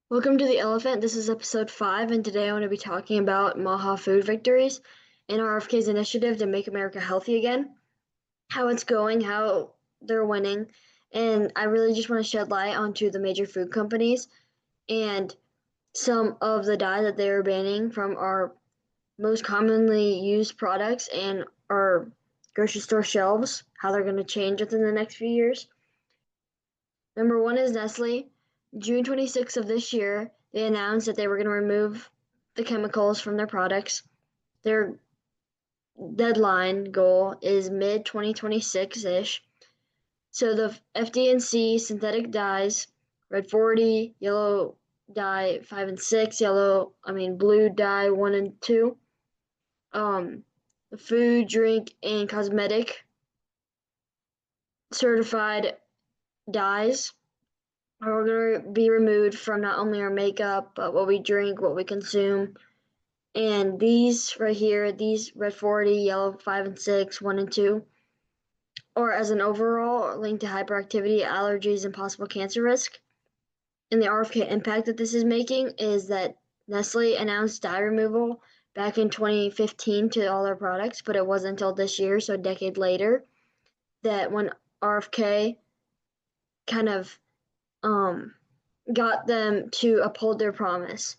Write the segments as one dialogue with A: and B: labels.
A: Welcome to The Elephant. This is episode 5, and today I want to be talking about Maha food victories and RFK's initiative to make America healthy again, how it's going, how they're winning, and I really just want to shed light onto the major food companies and some of the dyes that they are banning from our most commonly used products and our grocery store shelves, how they're going to change within the next few years. Number one is Nestle. June 26th of this year, they announced that they were going to remove the chemicals from their products. Their deadline goal is mid 2026 ish. So the FD&C synthetic dyes, red 40, yellow dye 5 and 6, blue dye 1 and 2, the food, drink, and cosmetic certified dyes are going to be removed from not only our makeup, but what we drink, what we consume. And these right here, these red 40, yellow 5 and 6, 1 and 2, or as an overall linked to hyperactivity, allergies, and possible cancer risk. And the RFK impact that this is making is that Nestle announced dye removal back in 2015 to all their products, but it wasn't until this year, so a decade later, that when RFK kind of got them to uphold their promise.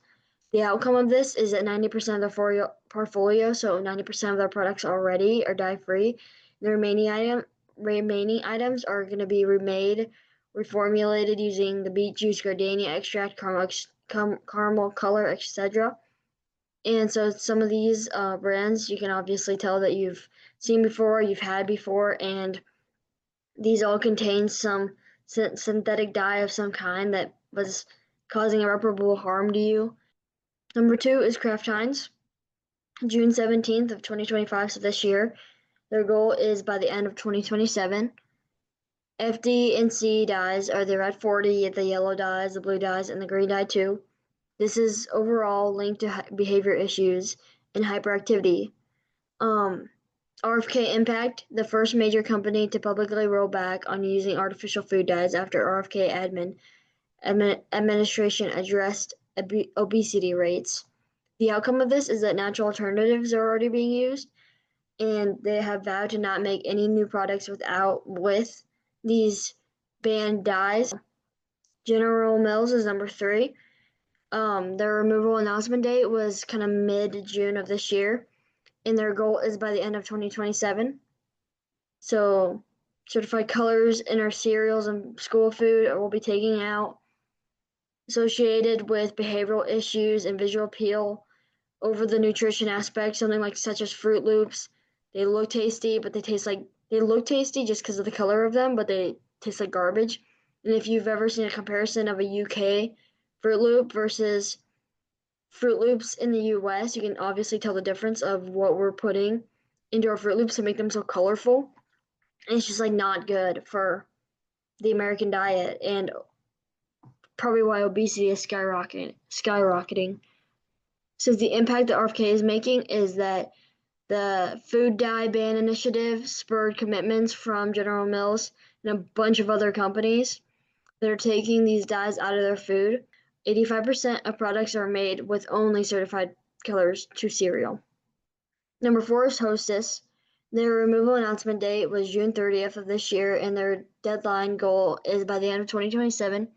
A: The outcome of this is that 90% of their portfolio, so 90% of their products already are dye-free. The remaining items are going to be remade, reformulated using the beet juice, gardenia extract, caramel color, etc. And so some of these brands you can obviously tell that you've seen before, you've had before, and these all contain some synthetic dye of some kind that was causing irreparable harm to you. Number two is Kraft Heinz. June 17th of 2025, so this year. Their goal is by the end of 2027. FD&C dyes are the red 40, the yellow dyes, the blue dyes, and the green dye 2. This is overall linked to behavior issues and hyperactivity. RFK Impact, the first major company to publicly roll back on using artificial food dyes after RFK administration addressed obesity rates. The outcome of this is that natural alternatives are already being used, and they have vowed to not make any new products with these banned dyes. General Mills is number 3. Their removal announcement date was kind of mid-June of this year, and their goal is by the end of 2027. So certified colors in our cereals and school food will be taken out, associated with behavioral issues and visual appeal over the nutrition aspect, something like such as Fruit Loops. They look tasty, but they look tasty just because of the color of them, but they taste like garbage. And if you've ever seen a comparison of a UK Fruit Loop versus Fruit Loops in the US, you can obviously tell the difference of what we're putting into our Fruit Loops to make them so colorful. And it's just like not good for the American diet, and probably why obesity is skyrocketing. So the impact that RFK is making is that the food dye ban initiative spurred commitments from General Mills and a bunch of other companies that are taking these dyes out of their food. 85% of products are made with only certified colors to cereal. Number 4 is Hostess. Their removal announcement date was June 30th of this year, and their deadline goal is by the end of 2027.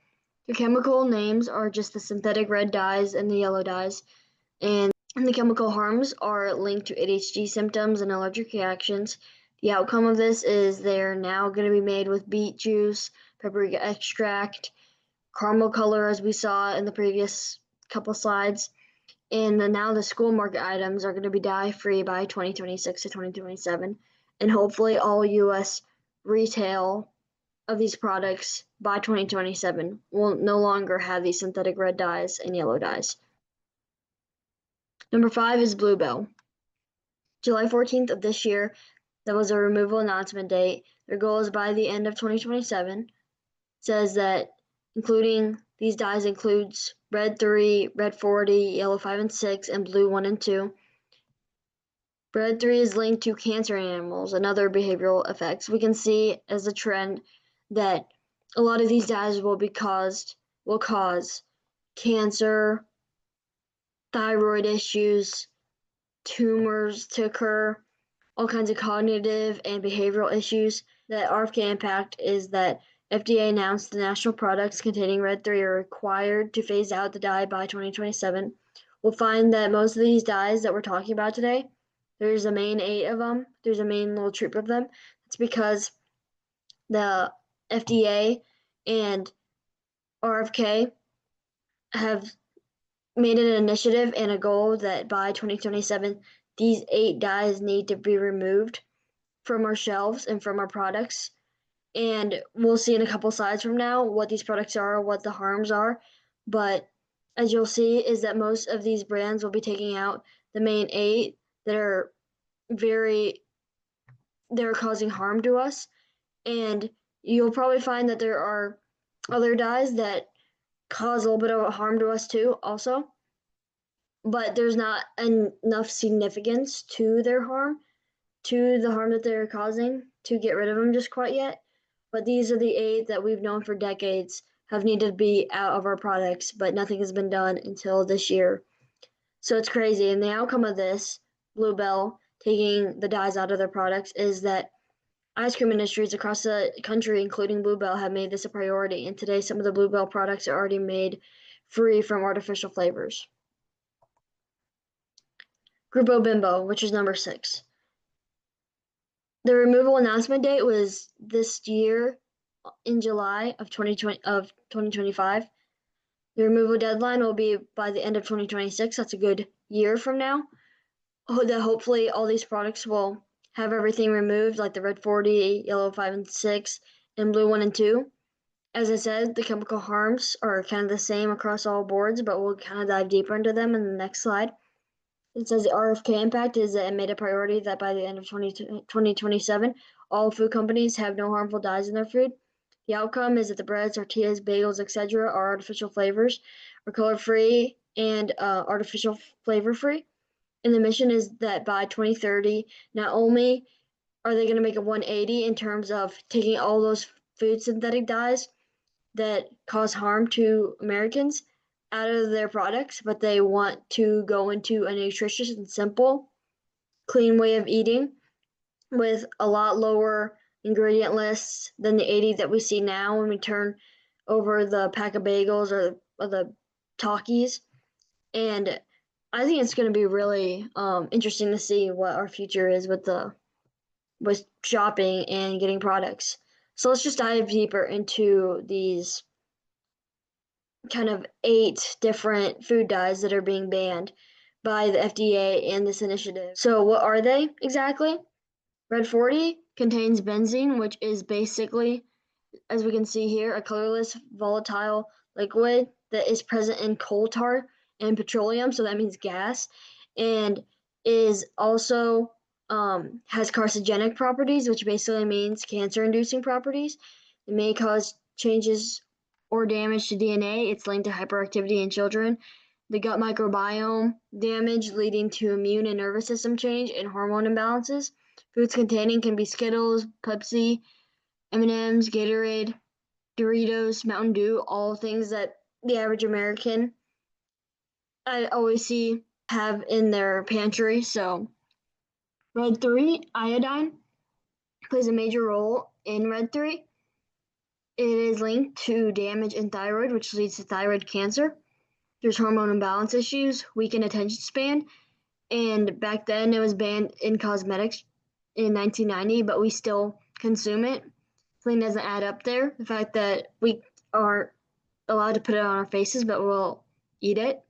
A: The chemical names are just the synthetic red dyes and the yellow dyes, and the chemical harms are linked to ADHD symptoms and allergic reactions. The outcome of this is they're now going to be made with beet juice, paprika extract, caramel color, as we saw in the previous couple slides. And now the school market items are going to be dye-free by 2026 to 2027. And hopefully all U.S. retail of these products by 2027 will no longer have these synthetic red dyes and yellow dyes. Number 5 is Bluebell. July 14th of this year, that was a removal announcement date. Their goal is by the end of 2027. It says that including these dyes includes red 3, red 40, yellow 5 and 6, and blue 1 and 2. Red 3 is linked to cancer in animals and other behavioral effects. We can see as a trend that a lot of these dyes will cause cancer, thyroid issues, tumors to occur, all kinds of cognitive and behavioral issues. That RFK impact is that FDA announced the national products containing Red 3 are required to phase out the dye by 2027. We'll find that most of these dyes that we're talking about today, there's a main 8 of them, there's a main little troop of them. It's because the FDA and RFK have made an initiative and a goal that by 2027, these 8 dyes need to be removed from our shelves and from our products. And we'll see in a couple slides from now what these products are, what the harms are. But as you'll see, is that most of these brands will be taking out the main 8 that are they're causing harm to us. And you'll probably find that there are other dyes that cause a little bit of harm to us too, also. But there's not enough significance to their harm, to the harm that they're causing, to get rid of them just quite yet. But these are the 8 that we've known for decades have needed to be out of our products, but nothing has been done until this year. So it's crazy. And the outcome of this, Bluebell taking the dyes out of their products, is that ice cream industries across the country, including Bluebell, have made this a priority. And today, some of the Bluebell products are already made free from artificial flavors. Grupo Bimbo, which is number 6. The removal announcement date was this year in July of 2025. The removal deadline will be by the end of 2026. That's a good year from now. That hopefully all these products will have everything removed, like the red 40, yellow 5 and 6, and blue 1 and 2. As I said, the chemical harms are kind of the same across all boards, but we'll kind of dive deeper into them in the next slide. It says the RFK impact is that it made a priority that by the end of 2027, all food companies have no harmful dyes in their food. The outcome is that the breads, tortillas, bagels, etc. are artificial flavors, are color-free, and artificial flavor-free. And the mission is that by 2030, not only are they going to make a 180 in terms of taking all those food synthetic dyes that cause harm to Americans out of their products, but they want to go into a nutritious and simple, clean way of eating with a lot lower ingredient lists than the 80 that we see now when we turn over the pack of bagels or the Takis. And I think it's going to be really interesting to see what our future is with shopping and getting products. So let's just dive deeper into these kind of 8 different food dyes that are being banned by the FDA and this initiative. So what are they exactly? Red 40 contains benzene, which is basically, as we can see here, a colorless volatile liquid that is present in coal tar and petroleum, so that means gas, and is also has carcinogenic properties, which basically means cancer-inducing properties. It may cause changes or damage to DNA. It's linked to hyperactivity in children. The gut microbiome damage leading to immune and nervous system change and hormone imbalances. Foods containing can be Skittles, Pepsi, M&Ms, Gatorade, Doritos, Mountain Dew, all things that the average American I always see have in their pantry. So Red 3, iodine, plays a major role in Red 3. It is linked to damage in thyroid, which leads to thyroid cancer. There's hormone imbalance issues, weakened attention span, and back then it was banned in cosmetics in 1990, but we still consume it. Something doesn't add up there. The fact that we are allowed to put it on our faces, but we'll eat it.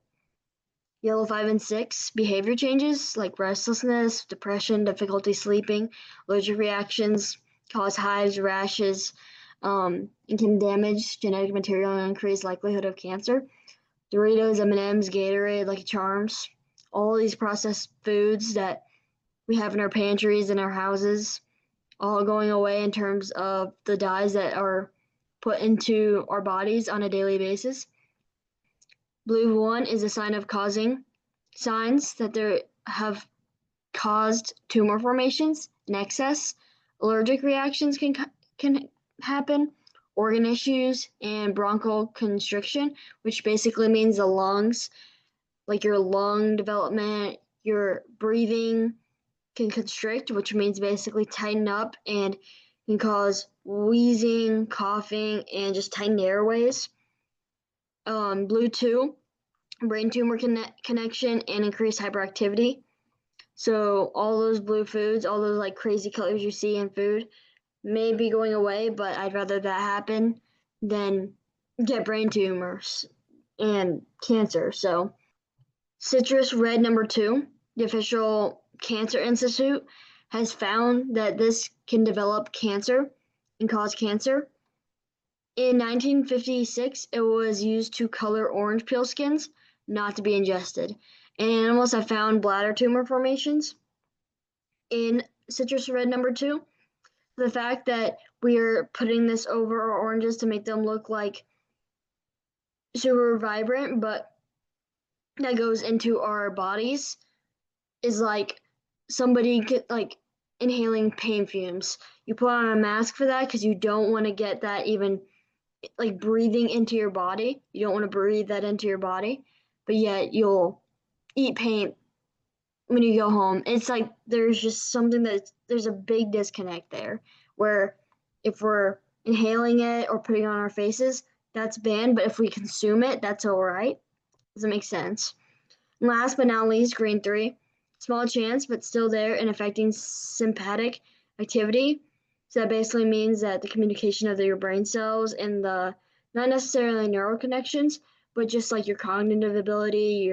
A: Yellow 5 and 6, behavior changes like restlessness, depression, difficulty sleeping, allergic reactions, cause hives, rashes, and can damage genetic material and increase likelihood of cancer. Doritos, M&Ms, Gatorade, Lucky Charms, all these processed foods that we have in our pantries and our houses, all going away in terms of the dyes that are put into our bodies on a daily basis. Blue 1 is a sign of signs that there have caused tumor formations in excess. Allergic reactions can happen, organ issues and bronchoconstriction, which basically means the lungs, like your lung development, your breathing can constrict, which means basically tighten up and can cause wheezing, coughing, and just tightened airways. Blue 2, brain tumor connection and increased hyperactivity. So all those blue foods, all those like crazy colors you see in food may be going away, but I'd rather that happen than get brain tumors and cancer. So citrus red number 2, the official cancer institute, has found that this can develop cancer and cause cancer. In 1956, it was used to color orange peel skins, not to be ingested. And animals have found bladder tumor formations in citrus red number 2. The fact that we are putting this over our oranges to make them look like super vibrant, but that goes into our bodies is like somebody like inhaling pain fumes. You put on a mask for that because you don't want to get that even like breathing into your body. You don't want to breathe that into your body, but yet you'll eat paint when you go home. It's like there's just something that there's a big disconnect there where if we're inhaling it or putting it on our faces, that's banned, but if we consume it, that's all right. Does it make sense? And last but not least, green 3, small chance, but still there and affecting sympathetic activity. So that basically means that the communication of your brain cells and the not necessarily neural connections, but just like your cognitive ability,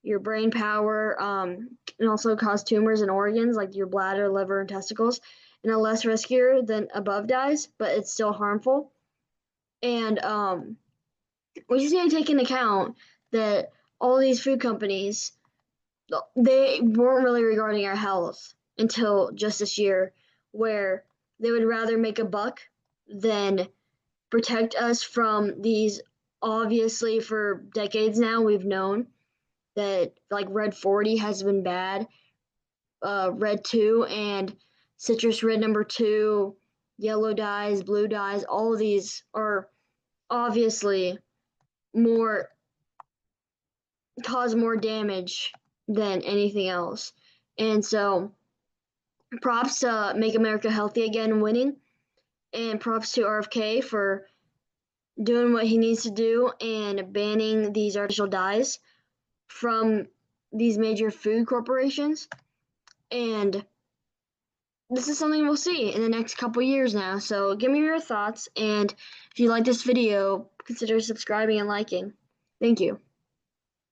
A: your brain power, and also cause tumors in organs like your bladder, liver, and testicles, and a less riskier than above dyes, but it's still harmful. And we just need to take into account that all these food companies, they weren't really regarding our health until just this year, where they would rather make a buck than protect us from these. Obviously, for decades now, we've known that like red 40 has been bad, red 2 and citrus red number 2, yellow dyes, blue dyes, all of these are obviously more cause more damage than anything else. And so props to Make America Healthy Again winning, and props to RFK for doing what he needs to do and banning these artificial dyes from these major food corporations. And this is something we'll see in the next couple years now. So give me your thoughts, and if you like this video, consider subscribing and liking. Thank you.